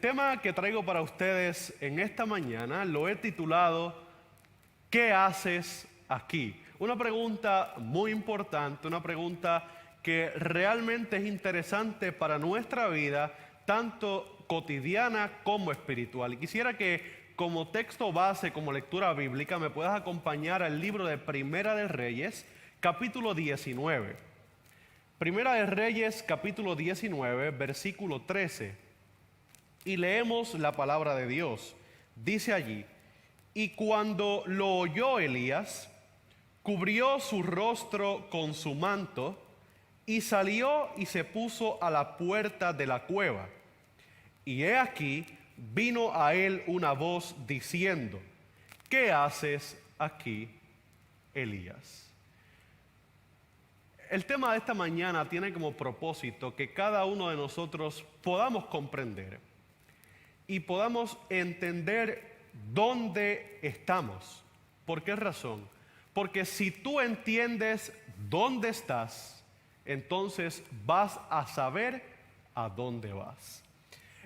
tema que traigo para ustedes en esta mañana lo he titulado ¿Qué haces aquí? Una pregunta muy importante, una pregunta que realmente es interesante para nuestra vida, tanto cotidiana como espiritual. Y quisiera que como texto base, como lectura bíblica, me puedas acompañar al libro de Primera de Reyes, capítulo 19. Primera de Reyes, capítulo 19, versículo 13. Y leemos la palabra de Dios. Dice allí: y cuando lo oyó Elías, cubrió su rostro con su manto y salió y se puso a la puerta de la cueva. Y he aquí, vino a él una voz diciendo: ¿qué haces aquí, Elías? El tema de esta mañana tiene como propósito que cada uno de nosotros podamos comprender y podamos entender dónde estamos. ¿Por qué razón? Porque si tú entiendes dónde estás, entonces vas a saber a dónde vas.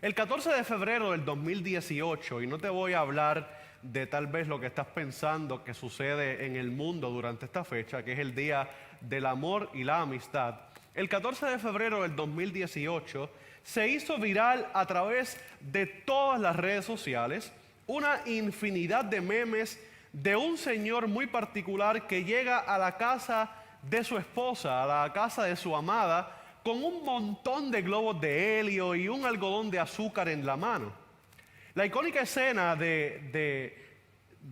El 14 de febrero del 2018, y no te voy a hablar de tal vez lo que estás pensando que sucede en el mundo durante esta fecha, que es el Día del Amor y la Amistad. El 14 de febrero del 2018 se hizo viral a través de todas las redes sociales una infinidad de memes de un señor muy particular que llega a la casa de su esposa, a la casa de su amada, con un montón de globos de helio y un algodón de azúcar en la mano. La icónica escena de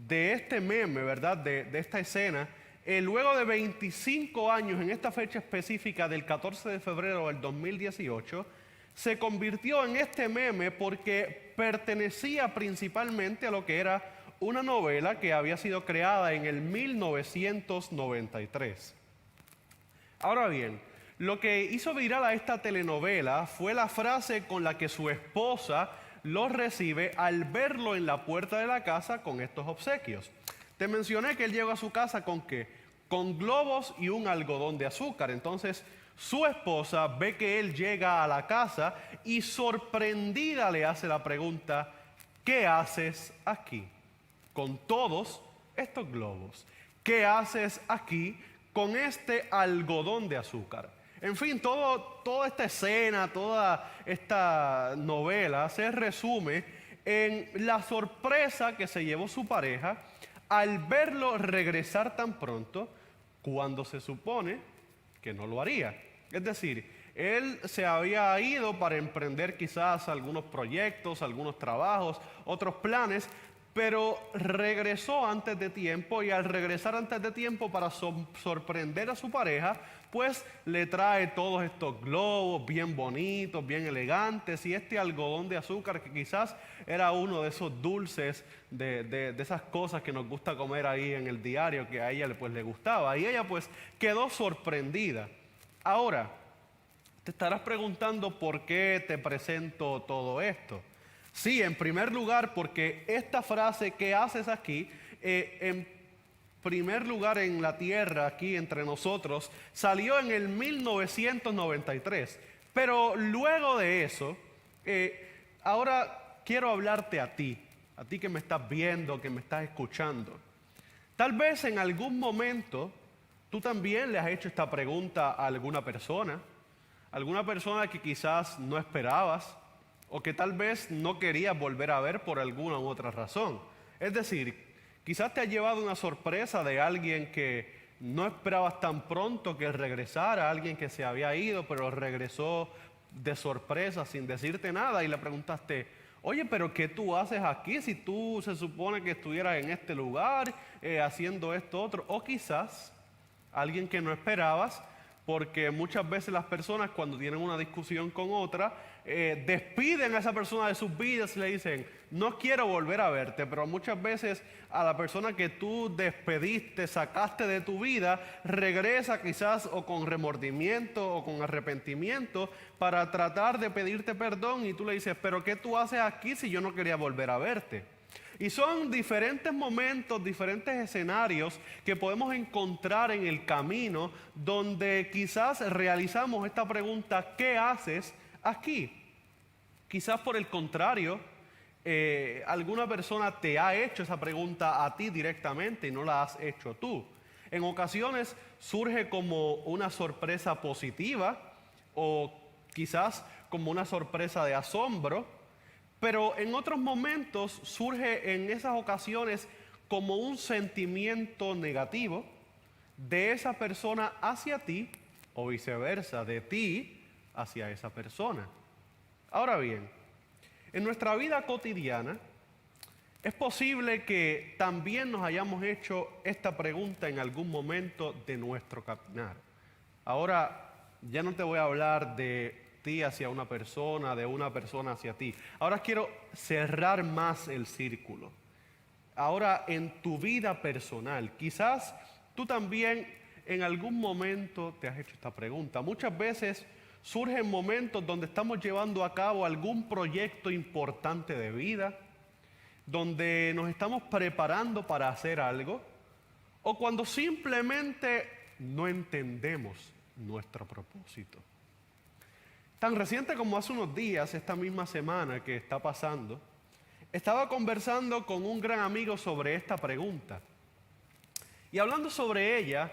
este meme, ¿verdad? De esta escena, luego de 25 años en esta fecha específica del 14 de febrero del 2018, se convirtió en este meme porque pertenecía principalmente a lo que era una novela que había sido creada en el 1993. Ahora bien, lo que hizo viral a esta telenovela fue la frase con la que su esposa lo recibe al verlo en la puerta de la casa con estos obsequios. Te mencioné que él llegó a su casa ¿con qué? Con globos y un algodón de azúcar. Entonces, su esposa ve que él llega a la casa y sorprendida le hace la pregunta: ¿qué haces aquí con todos estos globos? ¿Qué haces aquí con este algodón de azúcar? En fin, toda esta escena, toda esta novela se resume en la sorpresa que se llevó su pareja al verlo regresar tan pronto cuando se supone que no lo haría. Es decir, él se había ido para emprender quizás algunos proyectos, algunos trabajos, otros planes, pero regresó antes de tiempo, y al regresar antes de tiempo para sorprender a su pareja, pues le trae todos estos globos bien bonitos, bien elegantes, y este algodón de azúcar que quizás era uno de esos dulces, de esas cosas que nos gusta comer ahí en el diario, que a ella pues le gustaba, y ella pues quedó sorprendida. Ahora, te estarás preguntando por qué te presento todo esto. Sí, en primer lugar, porque esta frase ¿qué haces aquí? En primer lugar en la tierra, aquí entre nosotros, salió en el 1993. Pero luego de eso, ahora quiero hablarte a ti que me estás viendo, que me estás escuchando. Tal vez en algún momento tú también le has hecho esta pregunta a alguna persona que quizás no esperabas, o que tal vez no querías volver a ver por alguna u otra razón. Es decir, quizás te ha llevado una sorpresa de alguien que no esperabas tan pronto que regresara, alguien que se había ido, pero regresó de sorpresa sin decirte nada, y le preguntaste: oye, pero ¿qué tú haces aquí si tú se supone que estuvieras en este lugar haciendo esto otro? O quizás alguien que no esperabas, porque muchas veces las personas cuando tienen una discusión con otra, despiden a esa persona de sus vidas y le dicen: no quiero volver a verte. Pero muchas veces a la persona que tú despediste, sacaste de tu vida, regresa quizás o con remordimiento o con arrepentimiento para tratar de pedirte perdón, y tú le dices: pero ¿qué tú haces aquí si yo no quería volver a verte? Y son diferentes momentos, diferentes escenarios que podemos encontrar en el camino donde quizás realizamos esta pregunta: ¿qué haces aquí? Quizás por el contrario, alguna persona te ha hecho esa pregunta a ti directamente y no la has hecho tú. En ocasiones surge como una sorpresa positiva o quizás como una sorpresa de asombro, pero en otros momentos surge en esas ocasiones como un sentimiento negativo de esa persona hacia ti o viceversa, de ti hacia esa persona. Ahora bien, en nuestra vida cotidiana es posible que también nos hayamos hecho esta pregunta en algún momento de nuestro caminar. Ahora ya no te voy a hablar de ti hacia una persona, de una persona hacia ti. Ahora quiero cerrar más el círculo. Ahora en tu vida personal, quizás tú también en algún momento te has hecho esta pregunta. Muchas veces surgen momentos donde estamos llevando a cabo algún proyecto importante de vida, donde nos estamos preparando para hacer algo, o cuando simplemente no entendemos nuestro propósito. Tan reciente como hace unos días, esta misma semana que está pasando, estaba conversando con un gran amigo sobre esta pregunta. Y hablando sobre ella,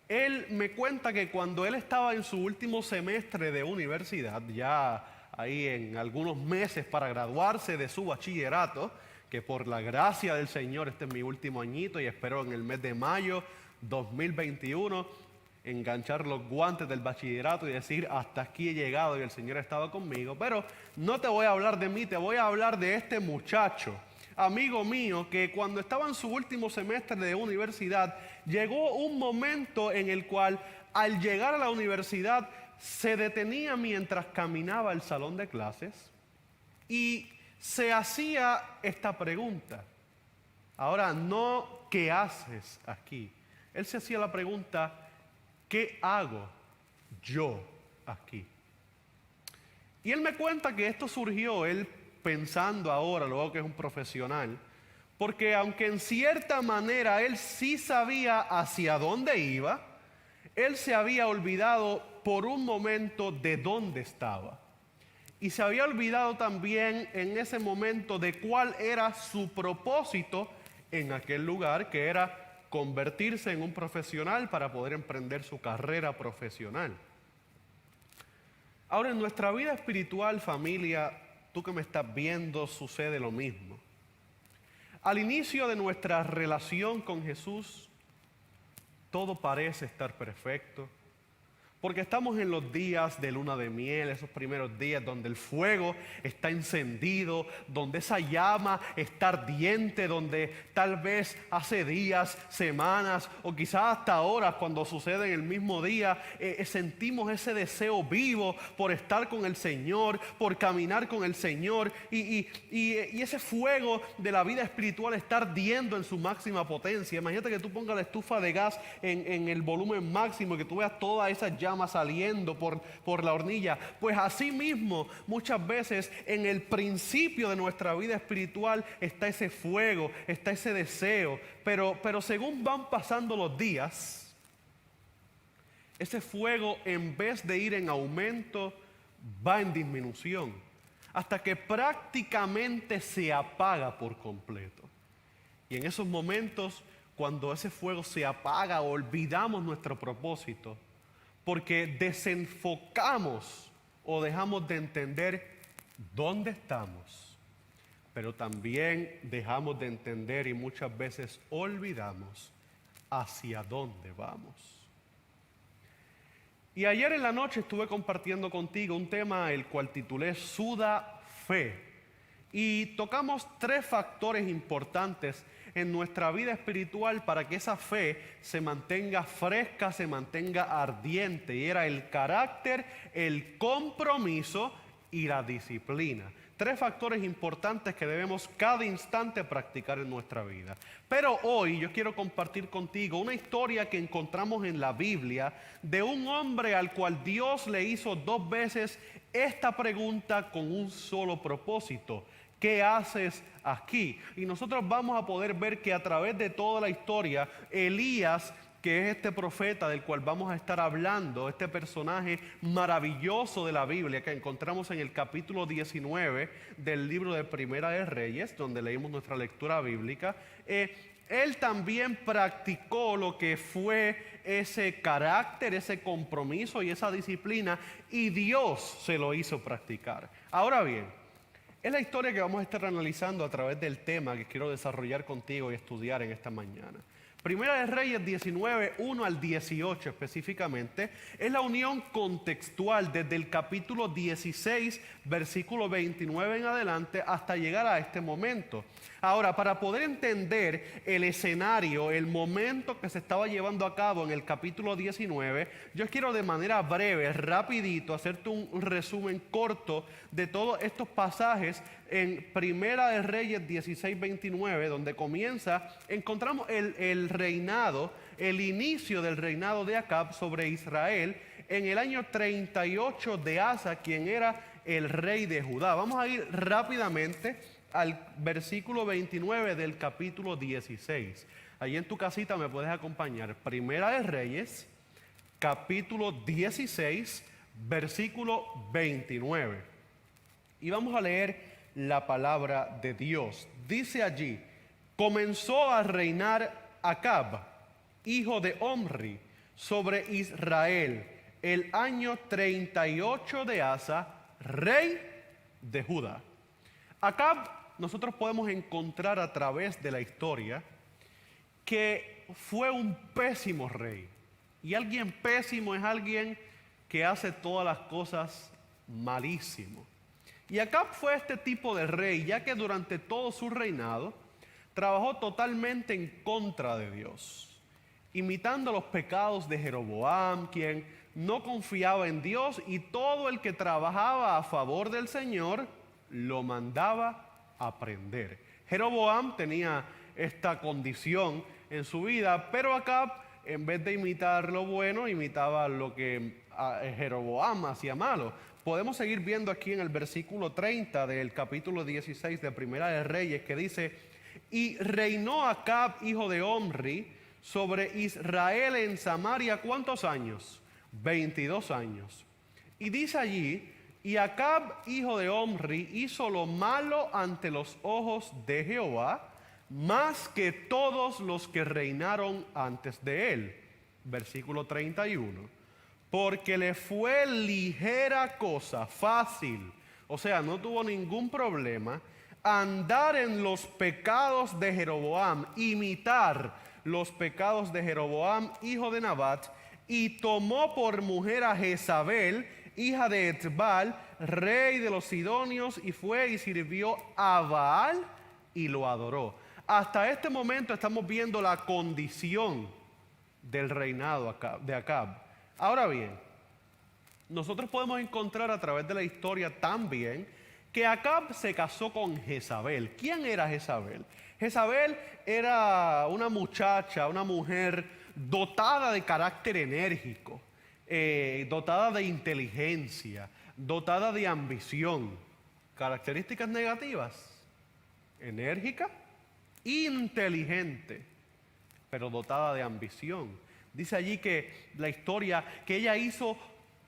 él me cuenta que cuando él estaba en su último semestre de universidad, ya ahí en algunos meses para graduarse de su bachillerato, que por la gracia del Señor este es mi último añito y espero en el mes de mayo 2021 enganchar los guantes del bachillerato y decir hasta aquí he llegado y el Señor ha estado conmigo. Pero no te voy a hablar de mí, te voy a hablar de este muchacho, amigo mío, que cuando estaba en su último semestre de universidad, llegó un momento en el cual al llegar a la universidad se detenía mientras caminaba al salón de clases y se hacía esta pregunta. Ahora, no ¿qué haces aquí? Él se hacía la pregunta, ¿qué hago yo aquí? Y él me cuenta que esto surgió, él pensando ahora, luego que es un profesional, porque aunque en cierta manera él sí sabía hacia dónde iba, él se había olvidado por un momento de dónde estaba. Y se había olvidado también en ese momento de cuál era su propósito en aquel lugar, que era convertirse en un profesional para poder emprender su carrera profesional. Ahora, en nuestra vida espiritual, familia, tú que me estás viendo, sucede lo mismo. Al inicio de nuestra relación con Jesús, todo parece estar perfecto, porque estamos en los días de luna de miel, esos primeros días donde el fuego está encendido, donde esa llama está ardiente, donde tal vez hace días, semanas o quizás hasta horas cuando sucede en el mismo día, sentimos ese deseo vivo por estar con el Señor, por caminar con el Señor y ese fuego de la vida espiritual está ardiendo en su máxima potencia. Imagínate que tú pongas la estufa de gas en el volumen máximo y que tú veas todas esas llamas saliendo por la hornilla. Pues así mismo muchas veces en el principio de nuestra vida espiritual está ese fuego, está ese deseo, pero según van pasando los días, ese fuego en vez de ir en aumento va en disminución hasta que prácticamente se apaga por completo. Y en esos momentos, cuando ese fuego se apaga, olvidamos nuestro propósito porque desenfocamos o dejamos de entender dónde estamos, pero también dejamos de entender y muchas veces olvidamos hacia dónde vamos. Y ayer en la noche estuve compartiendo contigo un tema el cual titulé Suda Fe, y tocamos 3 factores importantes en nuestra vida espiritual para que esa fe se mantenga fresca, se mantenga ardiente. Y era el carácter, el compromiso y la disciplina. 3 factores importantes que debemos cada instante practicar en nuestra vida. Pero hoy yo quiero compartir contigo una historia que encontramos en la Biblia de un hombre al cual Dios le hizo 2 veces esta pregunta con un solo propósito. ¿Qué haces aquí? Y nosotros vamos a poder ver que a través de toda la historia, Elías que es este profeta del cual vamos a estar hablando, este personaje maravilloso de la Biblia que encontramos en el capítulo 19 del libro de Primera de Reyes, donde leímos nuestra lectura bíblica. Él también practicó lo que fue ese carácter, ese compromiso y esa disciplina, y Dios se lo hizo practicar. Ahora bien, es la historia que vamos a estar analizando a través del tema que quiero desarrollar contigo y estudiar en esta mañana. Primera de Reyes 19, 1 al 18 específicamente, es la unión contextual desde el capítulo 16, versículo 29 en adelante, hasta llegar a este momento. Ahora, para poder entender el escenario, el momento que se estaba llevando a cabo en el capítulo 19, yo quiero de manera breve, rapidito, hacerte un resumen corto de todos estos pasajes en Primera de Reyes 16, 29, donde encontramos el reinado, el inicio del reinado de Acab sobre Israel en el año 38 de Asa, quien era el rey de Judá. Vamos a ir rápidamente al versículo 29 del capítulo 16. Allí en tu casita me puedes acompañar. Primera de Reyes, capítulo 16, versículo 29. Y vamos a leer la palabra de Dios. Dice allí: comenzó a reinar Acab, hijo de Omri, sobre Israel el año 38 de Asa, rey de Judá. Acab, nosotros podemos encontrar a través de la historia que fue un pésimo rey. Y alguien pésimo es alguien que hace todas las cosas malísimo. Y Acab fue este tipo de rey, ya que durante todo su reinado trabajó totalmente en contra de Dios, imitando los pecados de Jeroboam, quien no confiaba en Dios, y todo el que trabajaba a favor del Señor lo mandaba a prender. Jeroboam tenía esta condición en su vida, pero Acab, en vez de imitar lo bueno, imitaba lo que Jeroboam hacía malo. Podemos seguir viendo aquí en el versículo 30 del capítulo 16 de Primera de Reyes, que dice: y reinó Acab, hijo de Omri, sobre Israel en Samaria, ¿cuántos años? 22 años. Y dice allí: y Acab, hijo de Omri, hizo lo malo ante los ojos de Jehová, más que todos los que reinaron antes de él. Versículo 31. Porque le fue ligera cosa, fácil, o sea, no tuvo ningún problema, andar en los pecados de Jeroboam, imitar los pecados de Jeroboam, hijo de Nabat, y tomó por mujer a Jezabel, hija de Etbal, rey de los sidonios, y fue y sirvió a Baal y lo adoró. Hasta este momento estamos viendo la condición del reinado de Acab. Ahora bien, nosotros podemos encontrar a través de la historia también que Acab se casó con Jezabel. ¿Quién era Jezabel? Jezabel era una muchacha, una mujer dotada de carácter enérgico, dotada de inteligencia, dotada de ambición. Características negativas: enérgica, inteligente, pero dotada de ambición. Dice allí que la historia, que ella hizo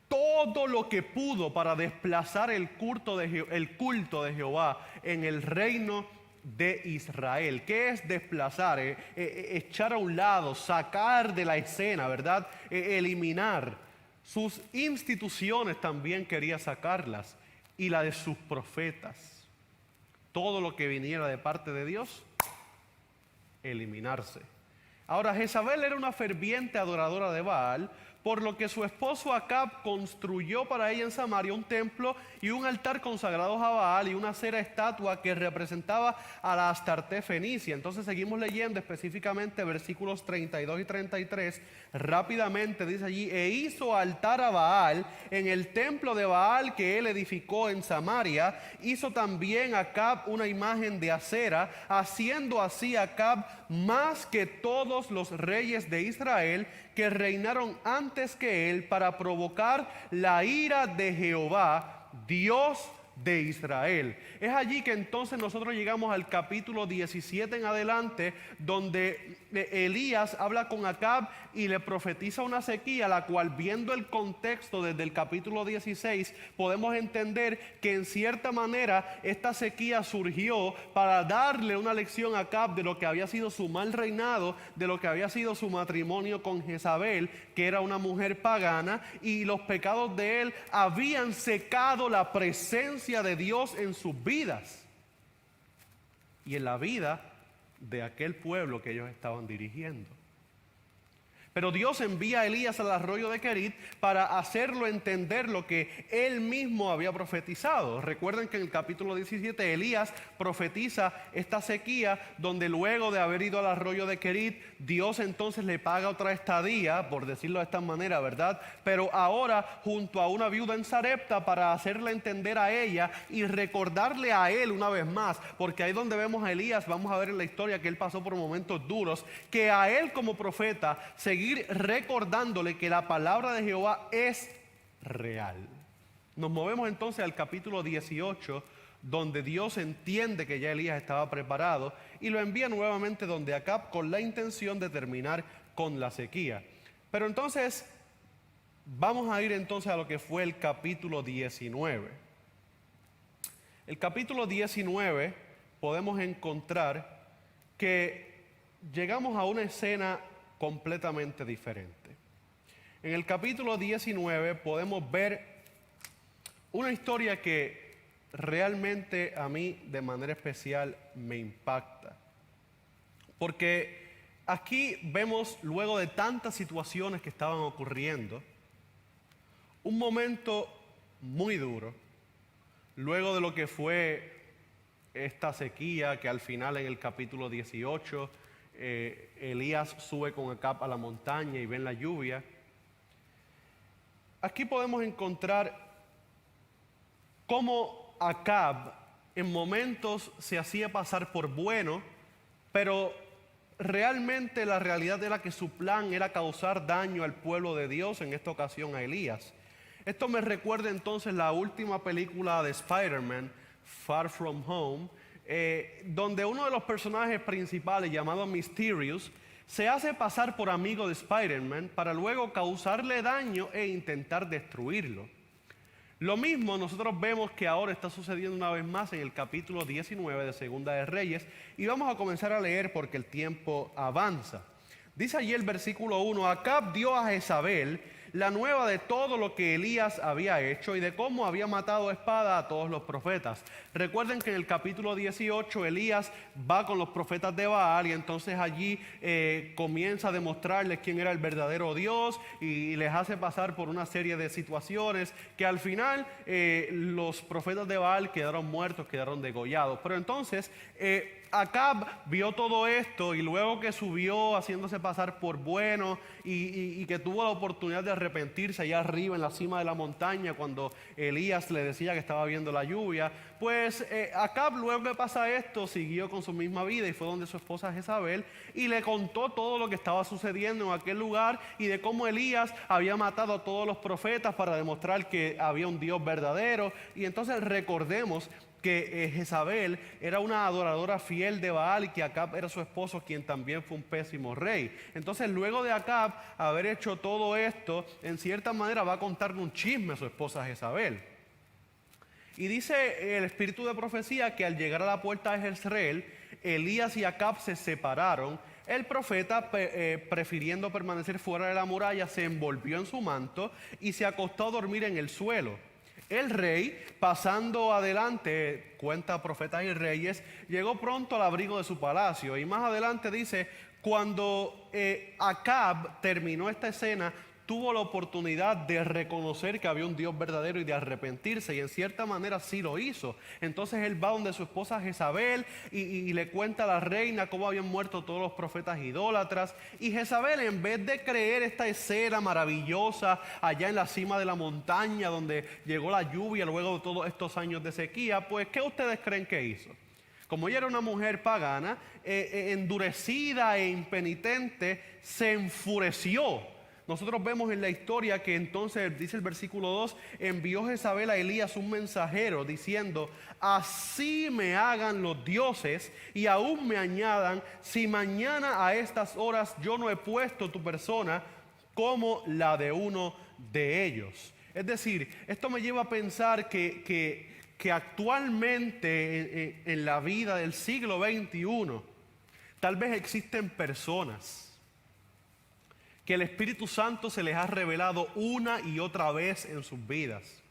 todo lo que pudo para desplazar el culto de Jehová en el reino de Israel. ¿Qué es desplazar? Echar a un lado, sacar de la escena, ¿verdad? Eliminar. Sus instituciones también quería sacarlas, y la de sus profetas. Todo lo que viniera de parte de Dios, eliminarse. Ahora, Jezabel era una ferviente adoradora de Baal, por lo que su esposo Acab construyó para ella en Samaria un templo y un altar consagrados a Baal y una acera estatua que representaba a la Astarte fenicia. Entonces seguimos leyendo específicamente versículos 32 y 33. Rápidamente dice allí: e hizo altar a Baal en el templo de Baal que él edificó en Samaria. Hizo también Acab una imagen de acera, haciendo así Acab más que todos los reyes de Israel que reinaron antes que él, para provocar la ira de Jehová, Dios de Israel. Es allí que entonces nosotros llegamos al capítulo 17 en adelante, donde Elías habla con Acab y le profetiza una sequía, la cual, viendo el contexto desde el capítulo 16, podemos entender que en cierta manera esta sequía surgió para darle una lección a Acab de lo que había sido su mal reinado, de lo que había sido su matrimonio con Jezabel, que era una mujer pagana, y los pecados de él habían secado la presencia de Dios en sus vidas y en la vida de aquel pueblo que ellos estaban dirigiendo. Pero Dios envía a Elías al arroyo de Querit para hacerlo entender lo que él mismo había profetizado. Recuerden que en el capítulo 17 Elías profetiza esta sequía, donde luego de haber ido al arroyo de Querit, Dios entonces le paga otra estadía, por decirlo de esta manera, ¿verdad? Pero ahora junto a una viuda en Sarepta, para hacerle entender a ella y recordarle a él una vez más, porque ahí donde vemos a Elías, vamos a ver en la historia que él pasó por momentos duros, que a él como profeta seguir recordándole que la palabra de Jehová es real. Nos movemos entonces al capítulo 18, donde Dios entiende que ya Elías estaba preparado y lo envía nuevamente donde Acab, con la intención de terminar con la sequía. Pero entonces vamos a ir entonces a lo que fue el capítulo 19. El capítulo 19 podemos encontrar que llegamos a una escena completamente diferente. En el capítulo 19 podemos ver una historia que realmente a mí de manera especial me impacta. Porque aquí vemos, luego de tantas situaciones que estaban ocurriendo, un momento muy duro, luego de lo que fue esta sequía, que al final en el capítulo 18 Elías sube con Acab a la montaña y ven la lluvia. Aquí podemos encontrar cómo Acab en momentos se hacía pasar por bueno, pero realmente la realidad era que su plan era causar daño al pueblo de Dios, en esta ocasión a Elías. Esto me recuerda entonces la última película de Spider-Man, Far From Home, donde uno de los personajes principales, llamado Mysterious, se hace pasar por amigo de Spider-Man para luego causarle daño e intentar destruirlo. Lo mismo nosotros vemos que ahora está sucediendo una vez más en el capítulo 19 de Segunda de Reyes, y vamos a comenzar a leer porque el tiempo avanza. Dice allí el versículo 1: Acab dio a Jezabel la nueva de todo lo que Elías había hecho y de cómo había matado a espada a todos los profetas. Recuerden que en el capítulo 18 Elías va con los profetas de Baal y entonces allí comienza a demostrarles quién era el verdadero Dios y les hace pasar por una serie de situaciones que al final los profetas de Baal quedaron muertos, quedaron degollados. Pero entonces Acab vio todo esto y luego que subió haciéndose pasar por bueno y que tuvo la oportunidad de arrepentirse allá arriba en la cima de la montaña cuando Elías le decía que estaba viendo la lluvia, pues Acab, luego que pasa esto, siguió con su misma vida y fue donde su esposa Jezabel y le contó todo lo que estaba sucediendo en aquel lugar y de cómo Elías había matado a todos los profetas para demostrar que había un Dios verdadero. Y entonces recordemos que Jezabel era una adoradora fiel de Baal y que Acab era su esposo, quien también fue un pésimo rey. Entonces luego de Acab haber hecho todo esto, en cierta manera va a contarle un chisme a su esposa Jezabel. Y dice el espíritu de profecía que al llegar a la puerta de Jezreel, Elías y Acab se separaron. El profeta, prefiriendo permanecer fuera de la muralla, se envolvió en su manto y se acostó a dormir en el suelo. El rey, pasando adelante, cuenta Profetas y Reyes, llegó pronto al abrigo de su palacio. Y más adelante dice, cuando Acab terminó esta escena, tuvo la oportunidad de reconocer que había un Dios verdadero y de arrepentirse, y en cierta manera sí lo hizo. Entonces él va donde su esposa Jezabel y le cuenta a la reina cómo habían muerto todos los profetas idólatras, y Jezabel, en vez de creer esta escena maravillosa allá en la cima de la montaña donde llegó la lluvia luego de todos estos años de sequía, pues ¿qué ustedes creen que hizo? Como ella era una mujer pagana, endurecida e impenitente, se enfureció. nosotros vemos en la historia que entonces, dice el versículo 2, envió Jezabel a Elías un mensajero diciendo: así me hagan los dioses y aún me añadan, si mañana a estas horas yo no he puesto tu persona como la de uno de ellos. Es decir, esto me lleva a pensar que actualmente en la vida del siglo XXI, tal vez existen personas que el Espíritu Santo se les ha revelado una y otra vez en sus vidas.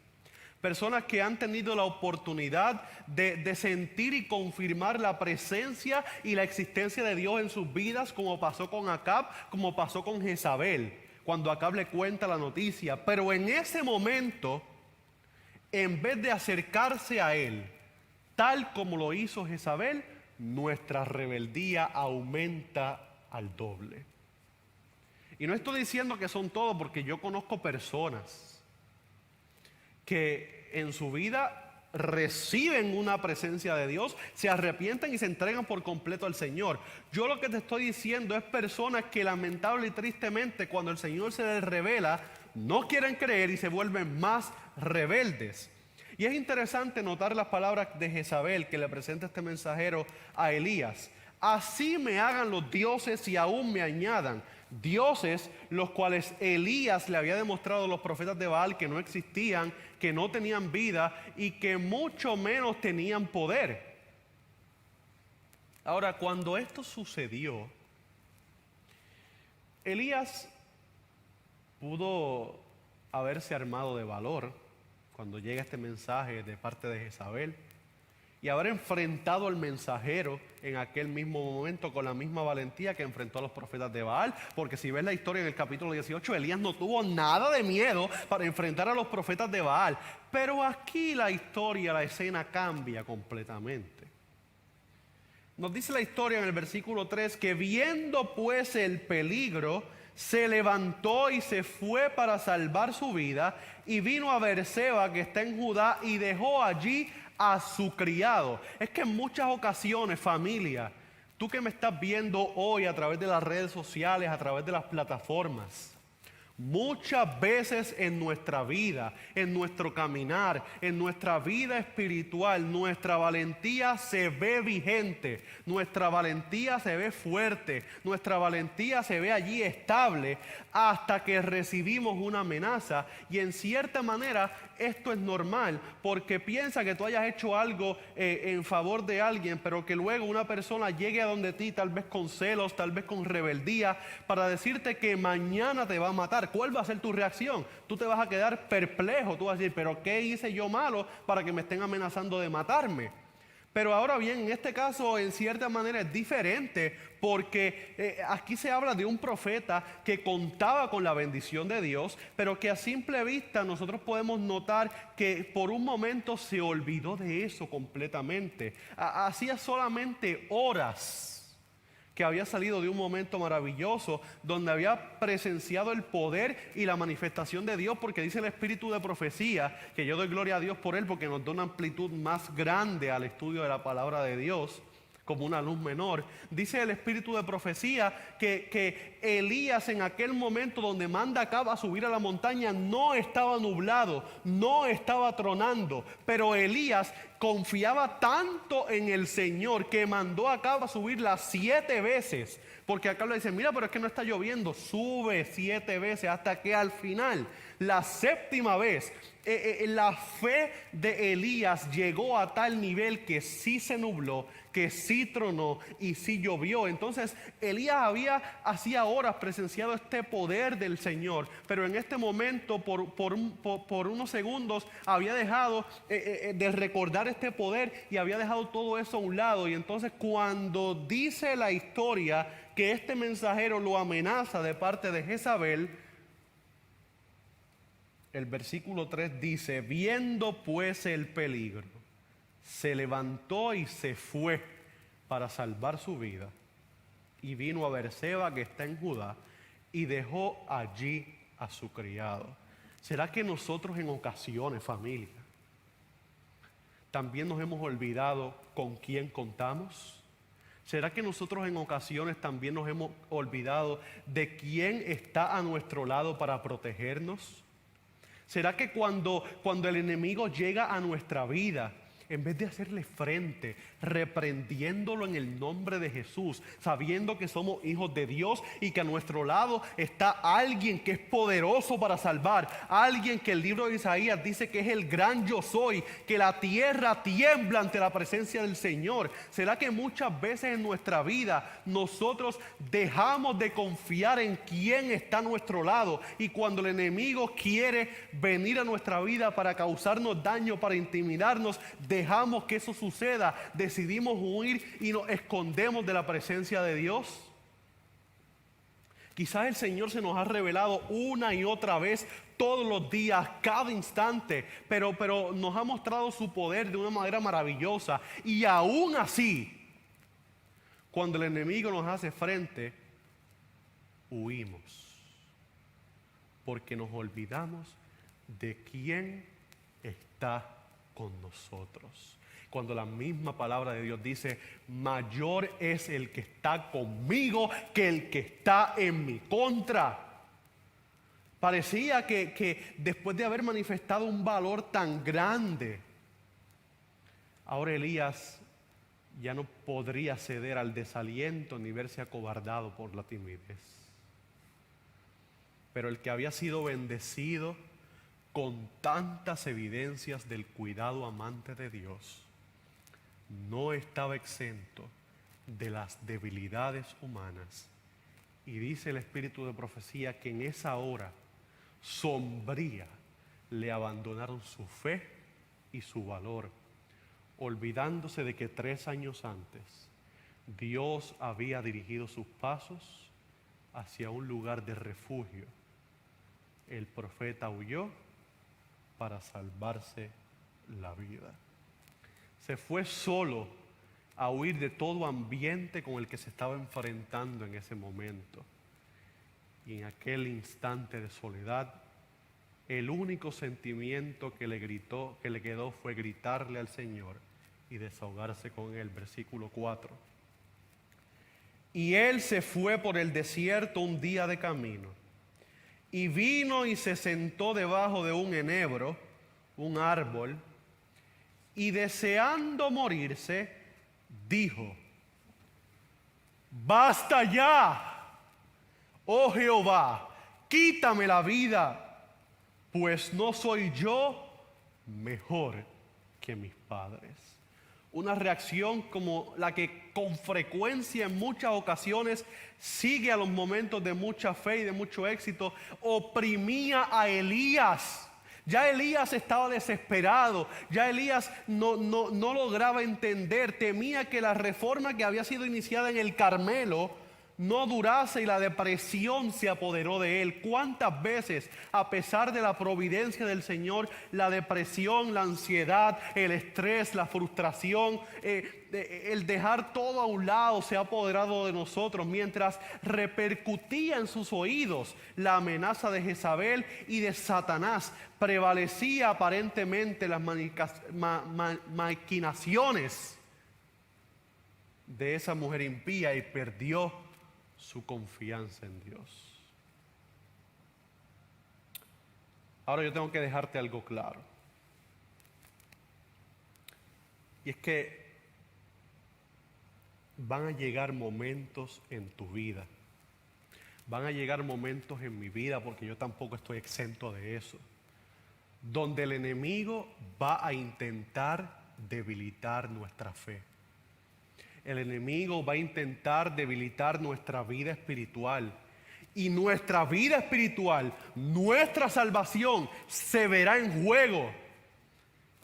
Personas que han tenido la oportunidad de sentir y confirmar la presencia y la existencia de Dios en sus vidas, como pasó con Acab, como pasó con Jezabel, cuando Acab le cuenta la noticia. Pero en ese momento, en vez de acercarse a él, tal como lo hizo Jezabel, nuestra rebeldía aumenta al doble. Y no estoy diciendo que son todos, porque yo conozco personas que en su vida reciben una presencia de Dios, se arrepienten y se entregan por completo al Señor. Yo lo que te estoy diciendo es personas que lamentable y tristemente, cuando el Señor se les revela, no quieren creer y se vuelven más rebeldes. Y es interesante notar las palabras de Jezabel que le presenta este mensajero a Elías. Así me hagan los dioses y aún me añadan. Dioses los cuales Elías le había demostrado a los profetas de Baal que no existían, que no tenían vida y que mucho menos tenían poder. Ahora, cuando esto sucedió, Elías pudo haberse armado de valor cuando llega este mensaje de parte de Jezabel y haber enfrentado al mensajero en aquel mismo momento con la misma valentía que enfrentó a los profetas de Baal. Porque si ves la historia en el capítulo 18, Elías no tuvo nada de miedo para enfrentar a los profetas de Baal. Pero aquí la historia, la escena cambia completamente. Nos dice la historia en el versículo 3 que viendo pues el peligro, se levantó y se fue para salvar su vida y vino a Beerseba, que está en Judá, y dejó allí a su criado. Es que en muchas ocasiones, familia, tú que me estás viendo hoy a través de las redes sociales, a través de las plataformas, muchas veces en nuestra vida, en nuestro caminar, en nuestra vida espiritual, nuestra valentía se ve vigente, nuestra valentía se ve fuerte, nuestra valentía se ve allí estable hasta que recibimos una amenaza. Y en cierta manera esto es normal, porque piensa que tú hayas hecho algo en favor de alguien, pero que luego una persona llegue a donde ti, tal vez con celos, tal vez con rebeldía, para decirte que mañana te va a matar. ¿Cuál va a ser tu reacción? Tú te vas a quedar perplejo, tú vas a decir, pero ¿qué hice yo malo para que me estén amenazando de matarme? Pero ahora bien, en este caso en cierta manera es diferente, porque aquí se habla de un profeta que contaba con la bendición de Dios, pero que a simple vista nosotros podemos notar que por un momento se olvidó de eso completamente. Hacía solamente horas que había salido de un momento maravilloso donde había presenciado el poder y la manifestación de Dios, porque dice el espíritu de profecía, que yo doy gloria a Dios por él porque nos da una amplitud más grande al estudio de la palabra de Dios, como una luz menor. Dice el espíritu de profecía que Elías en aquel momento donde manda a Acab a subir a la montaña no estaba nublado, no estaba tronando, pero Elías confiaba tanto en el Señor que mandó a Acab a subirla 7 veces, porque Acab le dice, mira, pero es que no está lloviendo, sube 7 veces hasta que al final, la 7ª vez, la fe de Elías llegó a tal nivel que sí se nubló, que sí tronó y sí llovió. Entonces Elías hacía horas presenciado este poder del Señor, pero en este momento por unos segundos había dejado de recordar este poder y había dejado todo eso a un lado. Y entonces cuando dice la historia que este mensajero lo amenaza de parte de Jezabel, el versículo 3 dice, viendo pues el peligro, se levantó y se fue para salvar su vida y vino a Beerseba, que está en Judá, y dejó allí a su criado. ¿Será que nosotros en ocasiones, familia, también nos hemos olvidado con quién contamos? ¿Será que nosotros en ocasiones también nos hemos olvidado de quién está a nuestro lado para protegernos? ¿Será que cuando el enemigo llega a nuestra vida, en vez de hacerle frente, reprendiéndolo en el nombre de Jesús, sabiendo que somos hijos de Dios y que a nuestro lado está alguien que es poderoso para salvar, alguien que el libro de Isaías dice que es el gran yo soy, que la tierra tiembla ante la presencia del Señor? ¿Será que muchas veces en nuestra vida nosotros dejamos de confiar en quién está a nuestro lado, y cuando el enemigo quiere venir a nuestra vida para causarnos daño, para intimidarnos, dejamos que eso suceda, decidimos huir y nos escondemos de la presencia de Dios? Quizás el Señor se nos ha revelado una y otra vez, todos los días, cada instante, pero nos ha mostrado su poder de una manera maravillosa, y aún así, cuando el enemigo nos hace frente, huimos, porque nos olvidamos de quién está con nosotros. Cuando la misma palabra de Dios dice: mayor es el que está conmigo que el que está en mi contra. Parecía que después de haber manifestado un valor tan grande, ahora Elías ya no podría ceder al desaliento ni verse acobardado por la timidez. Pero el que había sido bendecido con tantas evidencias del cuidado amante de Dios, no estaba exento de las debilidades humanas. Y dice el espíritu de profecía que en esa hora sombría le abandonaron su fe y su valor, olvidándose de que 3 años antes Dios había dirigido sus pasos hacia un lugar de refugio. El profeta huyó para salvarse la vida. Se fue solo a huir de todo ambiente con el que se estaba enfrentando en ese momento. Y en aquel instante de soledad, el único sentimiento que le quedó fue gritarle al Señor y desahogarse con él. Versículo 4. Y él se fue por el desierto un día de camino, y vino y se sentó debajo de un enebro, un árbol, y deseando morirse, dijo: basta ya, oh Jehová, quítame la vida, pues no soy yo mejor que mis padres. Una reacción como la que con frecuencia en muchas ocasiones sigue a los momentos de mucha fe y de mucho éxito, oprimía a Elías. Ya Elías estaba desesperado, ya Elías no lograba entender, temía que la reforma que había sido iniciada en el Carmelo no durase y la depresión se apoderó de él. ¿Cuántas veces, a pesar de la providencia del Señor, la depresión, la ansiedad, el estrés, la frustración, el dejar todo a un lado se ha apoderado de nosotros, mientras repercutía en sus oídos la amenaza de Jezabel y de Satanás? Prevalecía aparentemente las maquinaciones de esa mujer impía y perdió su confianza en Dios. Ahora yo tengo que dejarte algo claro, y es que van a llegar momentos en tu vida, van a llegar momentos en mi vida, porque yo tampoco estoy exento de eso, donde el enemigo va a intentar debilitar nuestra fe. El enemigo va a intentar debilitar nuestra vida espiritual. Y nuestra vida espiritual, nuestra salvación, se verá en juego.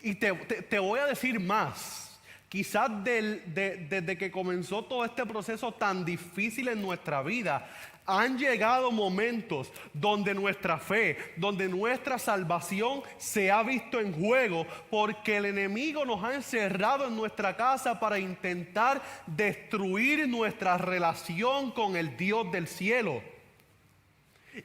Y te voy a decir más. Quizás desde que comenzó todo este proceso tan difícil en nuestra vida, han llegado momentos donde nuestra fe, donde nuestra salvación se ha visto en juego, porque el enemigo nos ha encerrado en nuestra casa para intentar destruir nuestra relación con el Dios del cielo.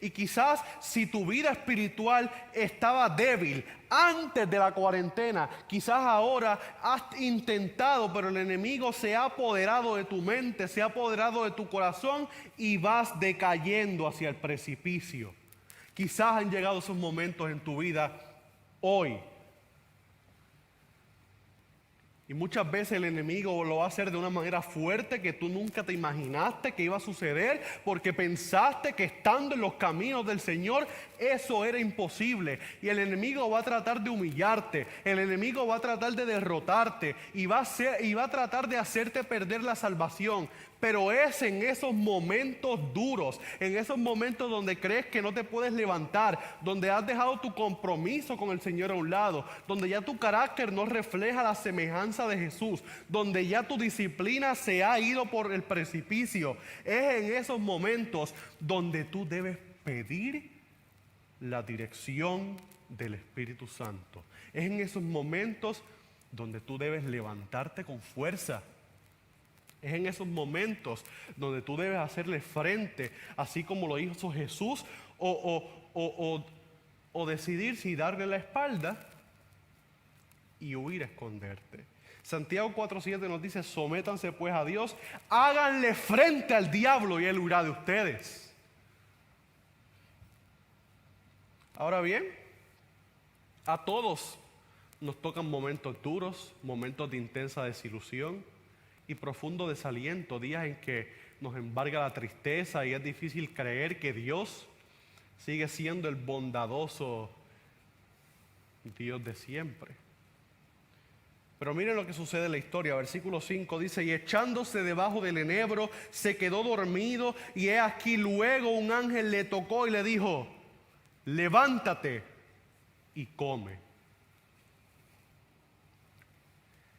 Y quizás si tu vida espiritual estaba débil antes de la cuarentena, quizás ahora has intentado, pero el enemigo se ha apoderado de tu mente, se ha apoderado de tu corazón y vas decayendo hacia el precipicio. Quizás han llegado esos momentos en tu vida hoy. Y muchas veces el enemigo lo va a hacer de una manera fuerte que tú nunca te imaginaste que iba a suceder, porque pensaste que estando en los caminos del Señor eso era imposible. Y el enemigo va a tratar de humillarte, el enemigo va a tratar de derrotarte y va a tratar de hacerte perder la salvación. Pero es en esos momentos duros, en esos momentos donde crees que no te puedes levantar, donde has dejado tu compromiso con el Señor a un lado, donde ya tu carácter no refleja la semejanza de Jesús, donde ya tu disciplina se ha ido por el precipicio. Es en esos momentos donde tú debes pedir la dirección del Espíritu Santo. Es en esos momentos donde tú debes levantarte con fuerza. Es en esos momentos donde tú debes hacerle frente, así como lo hizo Jesús, o decidir si darle la espalda y huir a esconderte. Santiago 4:7 nos dice: sométanse pues a Dios, háganle frente al diablo y él huirá de ustedes. Ahora bien, a todos nos tocan momentos duros, momentos de intensa desilusión y profundo desaliento, días en que nos embarga la tristeza y es difícil creer que Dios sigue siendo el bondadoso Dios de siempre. Pero miren lo que sucede en la historia. Versículo 5 dice: y echándose debajo del enebro se quedó dormido, y he aquí luego un ángel le tocó y le dijo: levántate y come.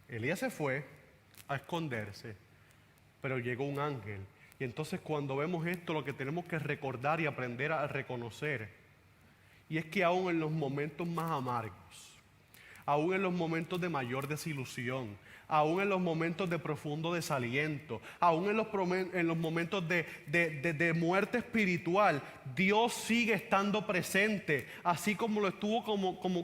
Elías se fue a esconderse, pero llegó un ángel. Y entonces cuando vemos esto, lo que tenemos que recordar y aprender a reconocer, y es que aún en los momentos más amargos, aún en los momentos de mayor desilusión, aún en los momentos de profundo desaliento, aún en los momentos de muerte espiritual, Dios sigue estando presente, así como lo estuvo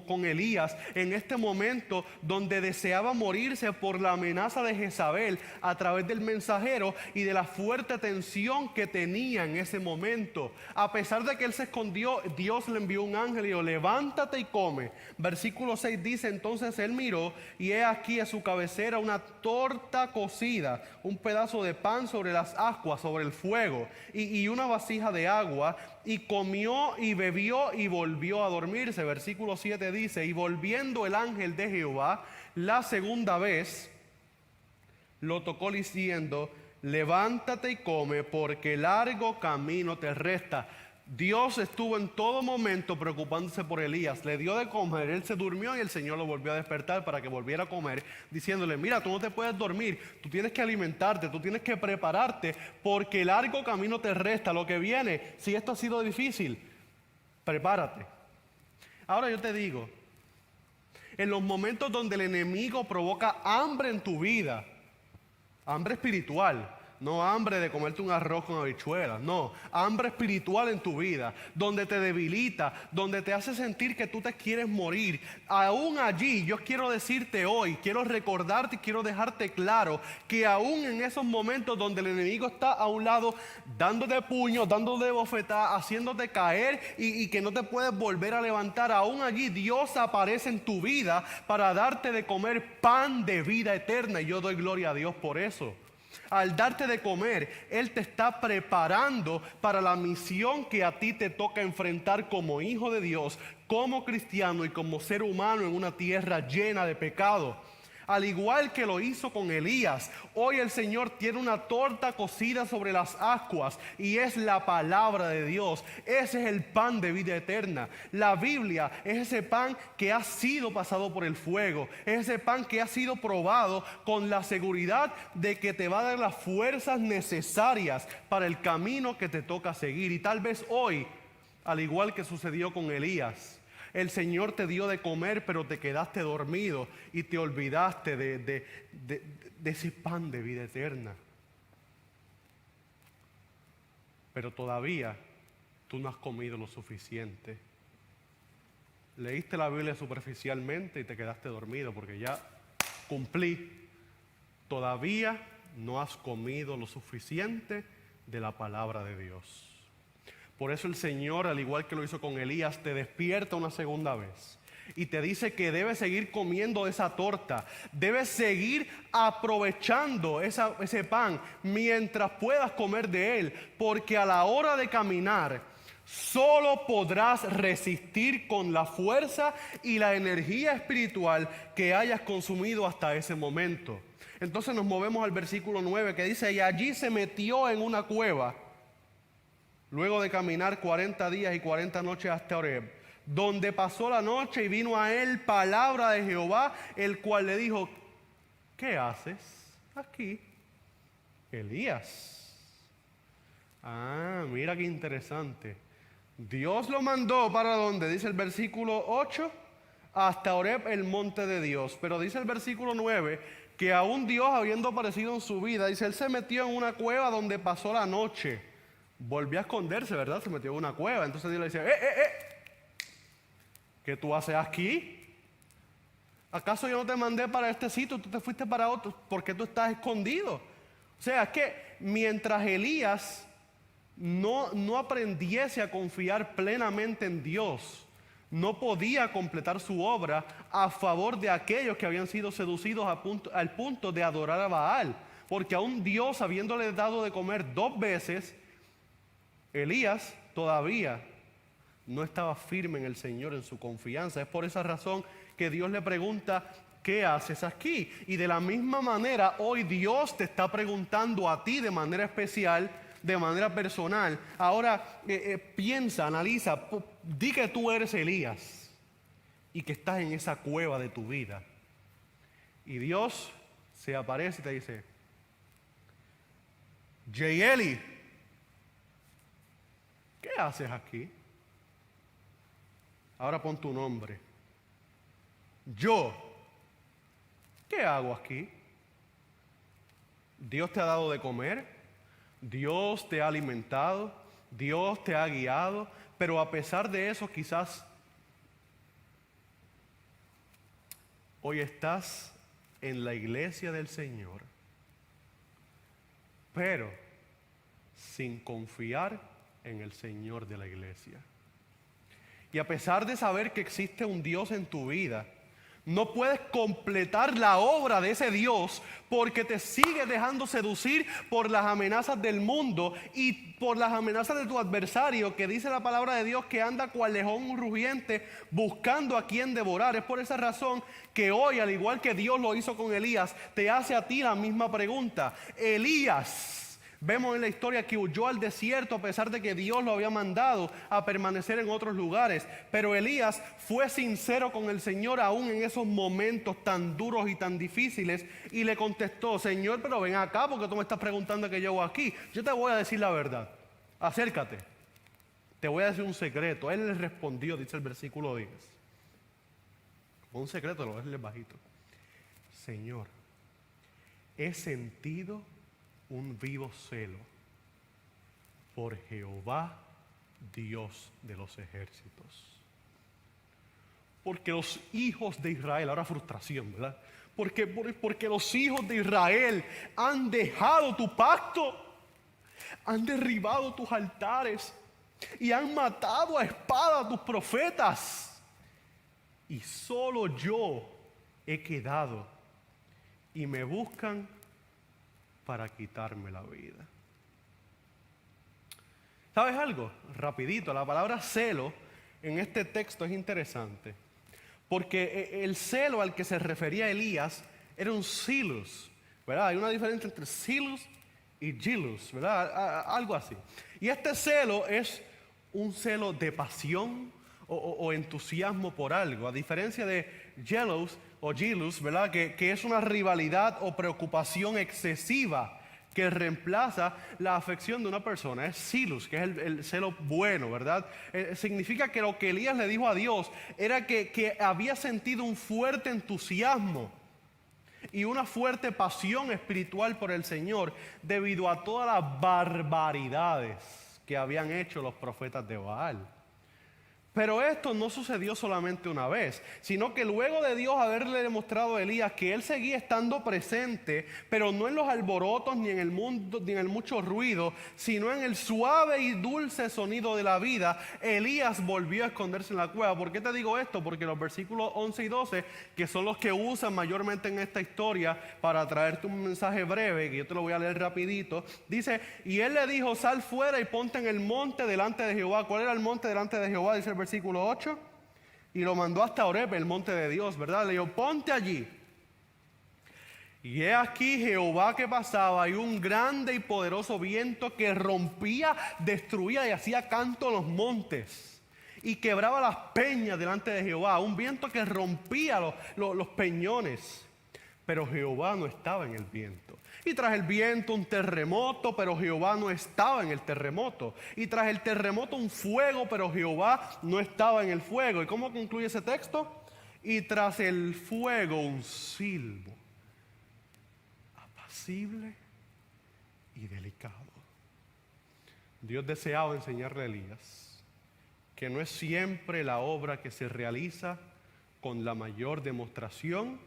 con Elías en este momento donde deseaba morirse por la amenaza de Jezabel a través del mensajero y de la fuerte tensión que tenía en ese momento. A pesar de que él se escondió, Dios le envió un ángel y dijo: levántate y come. Versículo 6 dice: entonces él miró y he aquí a su cabecera una torta cocida, un pedazo de pan sobre las ascuas, sobre el fuego, y una vasija de agua, y comió y bebió y volvió a dormirse. Versículo 7 dice: y volviendo el ángel de Jehová la segunda vez, lo tocó diciendo: levántate y come, porque largo camino te resta. Dios estuvo en todo momento preocupándose por Elías, le dio de comer, él se durmió y el Señor lo volvió a despertar para que volviera a comer, diciéndole: mira, tú no te puedes dormir, tú tienes que alimentarte, tú tienes que prepararte, porque largo camino te resta, lo que viene. Si esto ha sido difícil, prepárate. Ahora yo te digo, en los momentos donde el enemigo provoca hambre en tu vida, hambre espiritual, no hambre de comerte un arroz con habichuelas, no, hambre espiritual en tu vida, donde te debilita, donde te hace sentir que tú te quieres morir. Aún allí, yo quiero decirte hoy, quiero recordarte y quiero dejarte claro que aún en esos momentos donde el enemigo está a un lado dándote puños, dándote bofetadas, haciéndote caer y que no te puedes volver a levantar, aún allí Dios aparece en tu vida para darte de comer pan de vida eterna, y yo doy gloria a Dios por eso. Al darte de comer, Él te está preparando para la misión que a ti te toca enfrentar como hijo de Dios, como cristiano y como ser humano en una tierra llena de pecado. Al igual que lo hizo con Elías, hoy el Señor tiene una torta cocida sobre las ascuas y es la palabra de Dios. Ese es el pan de vida eterna. La Biblia es ese pan que ha sido pasado por el fuego, es ese pan que ha sido probado con la seguridad de que te va a dar las fuerzas necesarias para el camino que te toca seguir. Y tal vez hoy, al igual que sucedió con Elías, el Señor te dio de comer, pero te quedaste dormido y te olvidaste de ese pan de vida eterna. Pero todavía tú no has comido lo suficiente. Leíste la Biblia superficialmente y te quedaste dormido porque ya cumplí. Todavía no has comido lo suficiente de la palabra de Dios. Por eso el Señor, al igual que lo hizo con Elías, te despierta una segunda vez y te dice que debes seguir comiendo esa torta, debes seguir aprovechando ese pan mientras puedas comer de él, porque a la hora de caminar solo podrás resistir con la fuerza y la energía espiritual que hayas consumido hasta ese momento. Entonces nos movemos al versículo 9 que dice: y allí se metió en una cueva, luego de caminar 40 días y 40 noches hasta Horeb, donde pasó la noche, y vino a él palabra de Jehová, el cual le dijo: ¿qué haces aquí, Elías? Mira qué interesante. Dios lo mandó ¿para dónde? Dice el versículo 8, hasta Horeb, el monte de Dios. Pero dice el versículo 9 que aún Dios, habiendo aparecido en su vida, dice, él se metió en una cueva donde pasó la noche. Volvió a esconderse, ¿verdad? Se metió en una cueva. Entonces Dios le dice: ¿qué tú haces aquí? ¿Acaso yo no te mandé para este sitio? Tú te fuiste para otro. ¿Por qué tú estás escondido? O sea, es que mientras Elías no aprendiese a confiar plenamente en Dios, no podía completar su obra a favor de aquellos que habían sido seducidos al punto de adorar a Baal. Porque aún Dios, habiéndole dado de comer 2 veces, Elías todavía no estaba firme en el Señor, en su confianza. Es por esa razón que Dios le pregunta: ¿qué haces aquí? Y de la misma manera, hoy Dios te está preguntando a ti de manera especial, de manera personal. Ahora piensa, analiza, di que tú eres Elías y que estás en esa cueva de tu vida. Y Dios se aparece y te dice: Eli, ¿qué haces aquí? Ahora pon tu nombre. Yo, ¿qué hago aquí? Dios te ha dado de comer, Dios te ha alimentado, Dios te ha guiado, pero a pesar de eso quizás hoy estás en la iglesia del Señor, pero sin confiar en el Señor de la iglesia. Y a pesar de saber que existe un Dios en tu vida, no puedes completar la obra de ese Dios porque te sigues dejando seducir por las amenazas del mundo y por las amenazas de tu adversario, que dice la palabra de Dios que anda cual león rugiente buscando a quien devorar. Es por esa razón que hoy, al igual que Dios lo hizo con Elías, te hace a ti la misma pregunta. Elías, vemos en la historia que huyó al desierto a pesar de que Dios lo había mandado a permanecer en otros lugares. Pero Elías fue sincero con el Señor aún en esos momentos tan duros y tan difíciles, y le contestó: Señor, pero ven acá, porque tú me estás preguntando qué yo hago aquí. Yo te voy a decir la verdad. Acércate. Te voy a decir un secreto. Él le respondió, dice el versículo 10. Un secreto, lo voy a decirle bajito. Señor, he sentido un vivo celo por Jehová, Dios de los ejércitos. Porque los hijos de Israel, ahora frustración, ¿verdad? Porque los hijos de Israel han dejado tu pacto, han derribado tus altares y han matado a espada a tus profetas. Y solo yo he quedado y me buscan para quitarme la vida. ¿Sabes algo? Rapidito, la palabra celo en este texto es interesante, porque el celo al que se refería Elías era un silus, ¿verdad? Hay una diferencia entre silus y gilus, ¿verdad? Algo así. Y este celo es un celo de pasión o entusiasmo por algo, a diferencia de jealous o gilus, ¿verdad? Que es una rivalidad o preocupación excesiva que reemplaza la afección de una persona. Es silus, que es el celo bueno, ¿verdad? Significa que lo que Elías le dijo a Dios era que había sentido un fuerte entusiasmo y una fuerte pasión espiritual por el Señor debido a todas las barbaridades que habían hecho los profetas de Baal. Pero esto no sucedió solamente una vez, sino que luego de Dios haberle demostrado a Elías que él seguía estando presente, pero no en los alborotos ni en el mundo, ni en el mucho ruido, sino en el suave y dulce sonido de la vida, Elías volvió a esconderse en la cueva. ¿Por qué te digo esto? Porque los versículos 11 y 12, que son los que usan mayormente en esta historia para traerte un mensaje breve, que yo te lo voy a leer rapidito, dice: y él le dijo, sal fuera y ponte en el monte delante de Jehová. ¿Cuál era el monte delante de Jehová? Dice el versículo 8, y lo mandó hasta Horeb, el monte de Dios, ¿verdad? Le dijo, ponte allí. Y he aquí Jehová que pasaba, y un grande y poderoso viento que rompía, destruía y hacía canto en los montes, y quebraba las peñas delante de Jehová. Un viento que rompía los peñones, pero Jehová no estaba en el viento. Y tras el viento un terremoto, pero Jehová no estaba en el terremoto. Y tras el terremoto un fuego, pero Jehová no estaba en el fuego. ¿Y cómo concluye ese texto? Y tras el fuego un silbo, apacible y delicado. Dios deseaba enseñarle a Elías que no es siempre la obra que se realiza con la mayor demostración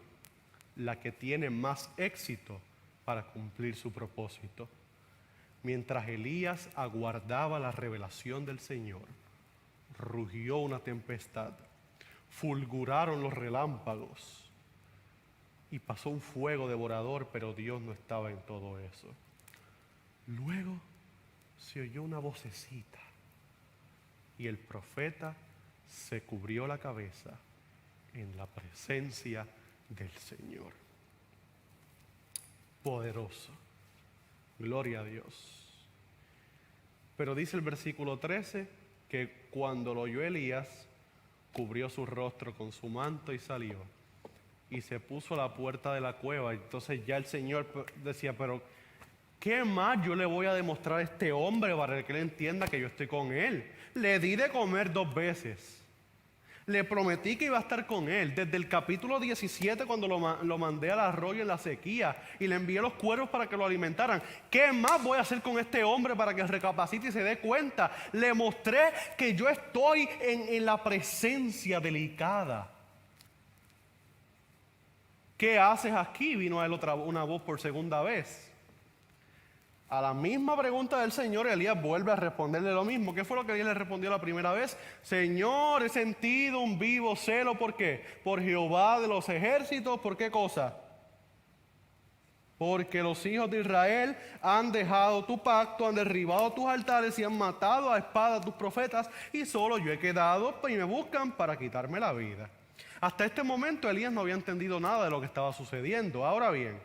la que tiene más éxito para cumplir su propósito. Mientras Elías aguardaba la revelación del Señor, rugió una tempestad, fulguraron los relámpagos y pasó un fuego devorador, pero Dios no estaba en todo eso. Luego se oyó una vocecita y el profeta se cubrió la cabeza en la presencia del Señor. Poderoso. Gloria a Dios. Pero dice el versículo 13 que cuando lo oyó Elías, cubrió su rostro con su manto y salió. Y se puso a la puerta de la cueva. Entonces ya el Señor decía, pero ¿qué más yo le voy a demostrar a este hombre para que él entienda que yo estoy con él? Le di de comer 2 veces. Le prometí que iba a estar con él. Desde el capítulo 17, cuando lo mandé al arroyo en la sequía y le envié los cuervos para que lo alimentaran. ¿Qué más voy a hacer con este hombre para que recapacite y se dé cuenta? Le mostré que yo estoy en la presencia delicada. ¿Qué haces aquí? Vino a él una voz por segunda vez. A la misma pregunta del Señor, Elías vuelve a responderle lo mismo. ¿Qué fue lo que Elías le respondió la primera vez? Señor, he sentido un vivo celo. ¿Por qué? Por Jehová de los ejércitos. ¿Por qué cosa? Porque los hijos de Israel han dejado tu pacto, han derribado tus altares y han matado a espada a tus profetas, y solo yo he quedado y me buscan para quitarme la vida. Hasta este momento Elías no había entendido nada de lo que estaba sucediendo. Ahora bien,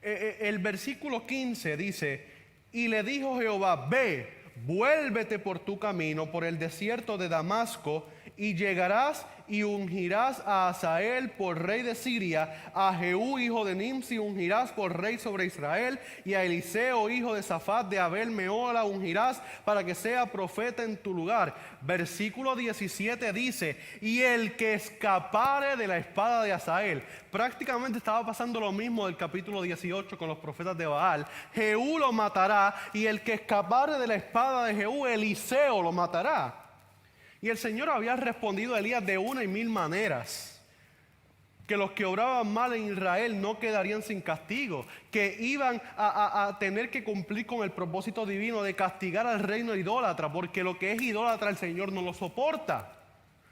el versículo 15 dice, y le dijo Jehová, ve, vuélvete por tu camino por el desierto de Damasco, y llegarás y ungirás a Hazael por rey de Siria, a Jehú hijo de Nimsi ungirás por rey sobre Israel, y a Eliseo hijo de Safat de Abel Meola ungirás para que sea profeta en tu lugar. Versículo 17 dice, y el que escapare de la espada de Hazael. Prácticamente estaba pasando lo mismo del capítulo 18 con los profetas de Baal. Jehú lo matará, y el que escapare de la espada de Jehú, Eliseo lo matará. Y el Señor había respondido a Elías de una y mil maneras. Que los que obraban mal en Israel no quedarían sin castigo. Que iban a tener que cumplir con el propósito divino de castigar al reino idólatra. Porque lo que es idólatra el Señor no lo soporta.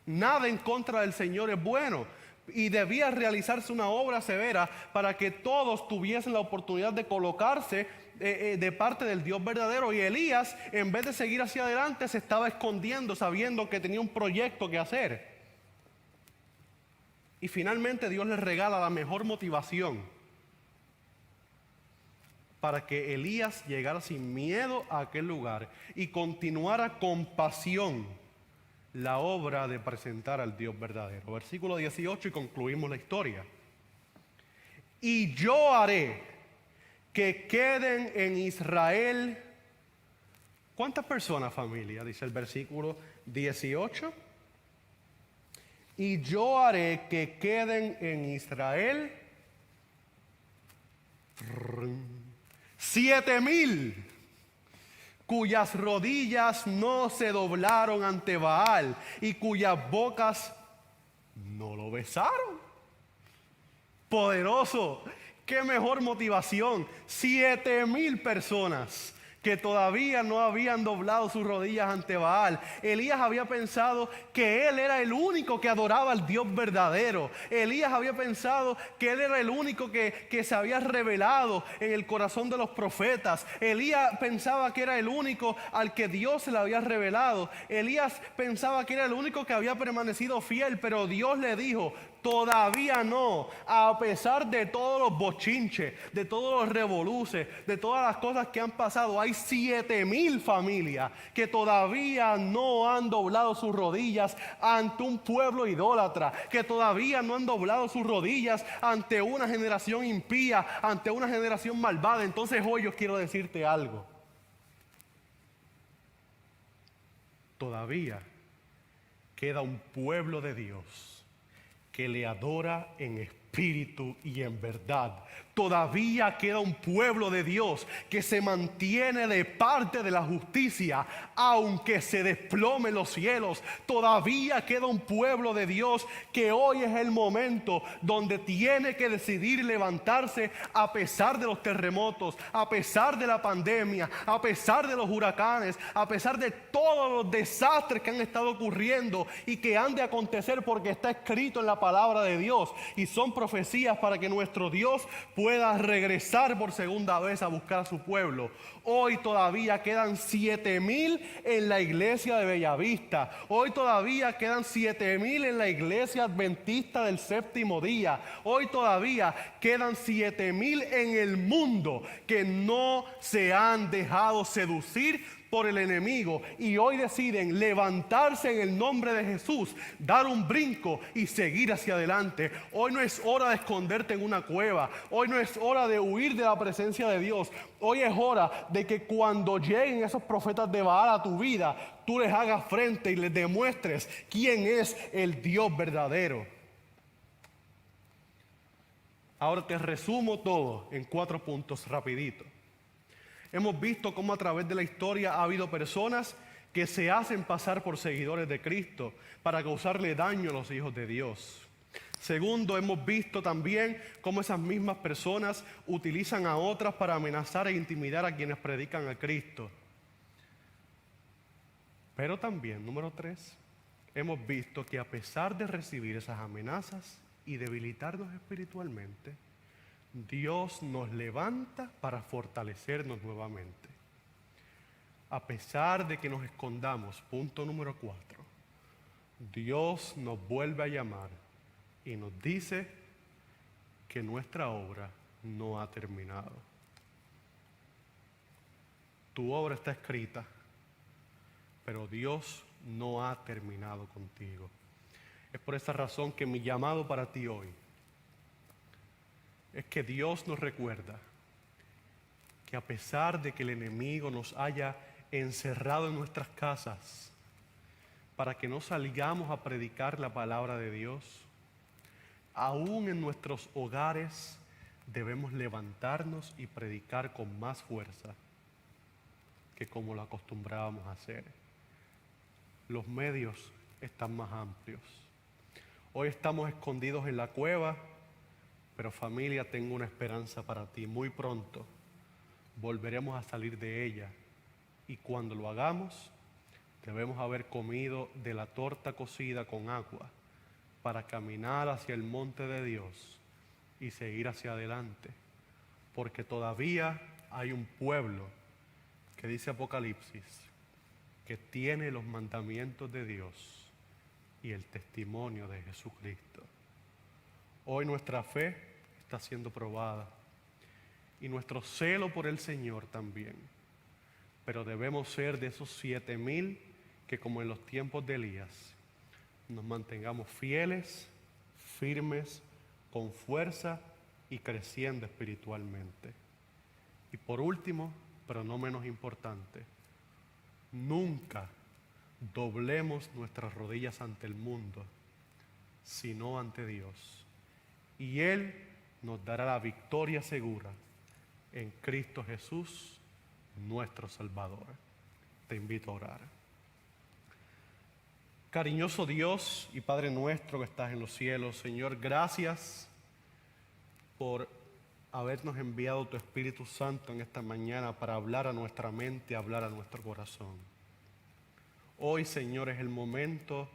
Nada en contra del Señor es bueno. Y debía realizarse una obra severa para que todos tuviesen la oportunidad de colocarse de parte del Dios verdadero. Y Elías, en vez de seguir hacia adelante, se estaba escondiendo sabiendo que tenía un proyecto que hacer. Y finalmente Dios le regala la mejor motivación para que Elías llegara sin miedo a aquel lugar y continuara con pasión la obra de presentar al Dios verdadero. Versículo 18 y concluimos la historia. Y yo haré que queden en Israel. ¿Cuántas personas, familia? Dice el versículo 18. Y yo haré que queden en Israel 7,000 cuyas rodillas no se doblaron ante Baal y cuyas bocas no lo besaron. Poderoso. Qué mejor motivación. 7,000 personas que todavía no habían doblado sus rodillas ante Baal. Elías había pensado que él era el único que adoraba al Dios verdadero. Elías había pensado que él era el único que se había revelado en el corazón de los profetas. Elías pensaba que era el único al que Dios se le había revelado. Elías pensaba que era el único que había permanecido fiel, pero Dios le dijo: todavía no, a pesar de todos los bochinches, de todos los revoluces, de todas las cosas que han pasado. Hay 7,000 familias que todavía no han doblado sus rodillas ante un pueblo idólatra, que todavía no han doblado sus rodillas ante una generación impía, ante una generación malvada. Entonces hoy yo quiero decirte algo. Todavía queda un pueblo de Dios que le adora en espíritu y en verdad. Todavía queda un pueblo de Dios que se mantiene de parte de la justicia, aunque se desplomen los cielos. Todavía queda un pueblo de Dios que hoy es el momento donde tiene que decidir levantarse a pesar de los terremotos, a pesar de la pandemia, a pesar de los huracanes, a pesar de todos los desastres que han estado ocurriendo y que han de acontecer, porque está escrito en la palabra de Dios y son profecías para que nuestro Dios pueda regresar por segunda vez a buscar a su pueblo. Hoy todavía quedan 7,000 en la iglesia de Bellavista. Hoy todavía quedan 7,000 en la iglesia adventista del séptimo día. Hoy todavía quedan 7,000 en el mundo que no se han dejado seducir por el enemigo y hoy deciden levantarse en el nombre de Jesús, dar un brinco y seguir hacia adelante. Hoy no es hora de esconderte en una cueva. Hoy no es hora de huir de la presencia de Dios. Hoy es hora de que cuando lleguen esos profetas de Baal a tu vida, tú les hagas frente y les demuestres quién es el Dios verdadero. Ahora te resumo todo en 4 puntos rapidito. Hemos visto cómo a través de la historia ha habido personas que se hacen pasar por seguidores de Cristo para causarle daño a los hijos de Dios. Segundo, hemos visto también cómo esas mismas personas utilizan a otras para amenazar e intimidar a quienes predican a Cristo. Pero también, número 3, hemos visto que a pesar de recibir esas amenazas y debilitarnos espiritualmente, Dios nos levanta para fortalecernos nuevamente. A pesar de que nos escondamos, punto número 4, Dios nos vuelve a llamar y nos dice que nuestra obra no ha terminado. Tu obra está escrita, pero Dios no ha terminado contigo. Es por esa razón que mi llamado para ti hoy es que Dios nos recuerda que a pesar de que el enemigo nos haya encerrado en nuestras casas para que no salgamos a predicar la palabra de Dios, aún en nuestros hogares debemos levantarnos y predicar con más fuerza que como lo acostumbrábamos a hacer. Los medios están más amplios. Hoy estamos escondidos en la cueva, pero familia, tengo una esperanza para ti. Muy pronto volveremos a salir de ella y cuando lo hagamos debemos haber comido de la torta cocida con agua para caminar hacia el monte de Dios y seguir hacia adelante, porque todavía hay un pueblo que dice Apocalipsis que tiene los mandamientos de Dios y el testimonio de Jesucristo. Hoy nuestra fe está siendo probada y nuestro celo por el Señor también. Pero debemos ser de esos 7,000 que, como en los tiempos de Elías, nos mantengamos fieles, firmes, con fuerza y creciendo espiritualmente. Y por último, pero no menos importante, nunca doblemos nuestras rodillas ante el mundo, sino ante Dios. Y Él nos dará la victoria segura en Cristo Jesús, nuestro Salvador. Te invito a orar. Cariñoso Dios y Padre nuestro que estás en los cielos, Señor, gracias por habernos enviado tu Espíritu Santo en esta mañana para hablar a nuestra mente, hablar a nuestro corazón. Hoy, Señor, es el momento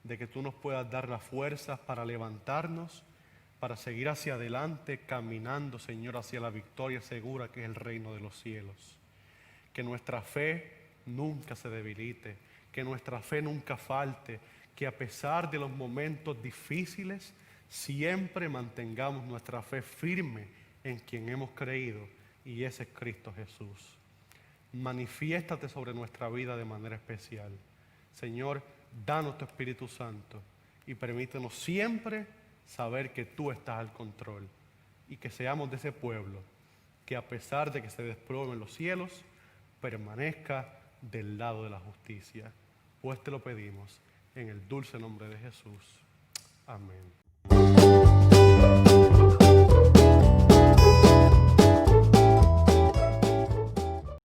de que tú nos puedas dar las fuerzas para levantarnos, para seguir hacia adelante, caminando, Señor, hacia la victoria segura que es el reino de los cielos. Que nuestra fe nunca se debilite, que nuestra fe nunca falte, que a pesar de los momentos difíciles, siempre mantengamos nuestra fe firme en quien hemos creído, y ese es Cristo Jesús. Manifiéstate sobre nuestra vida de manera especial. Señor, danos tu Espíritu Santo y permítenos siempre saber que tú estás al control y que seamos de ese pueblo que, a pesar de que se desplomen los cielos, permanezca del lado de la justicia. Pues te lo pedimos en el dulce nombre de Jesús. Amén.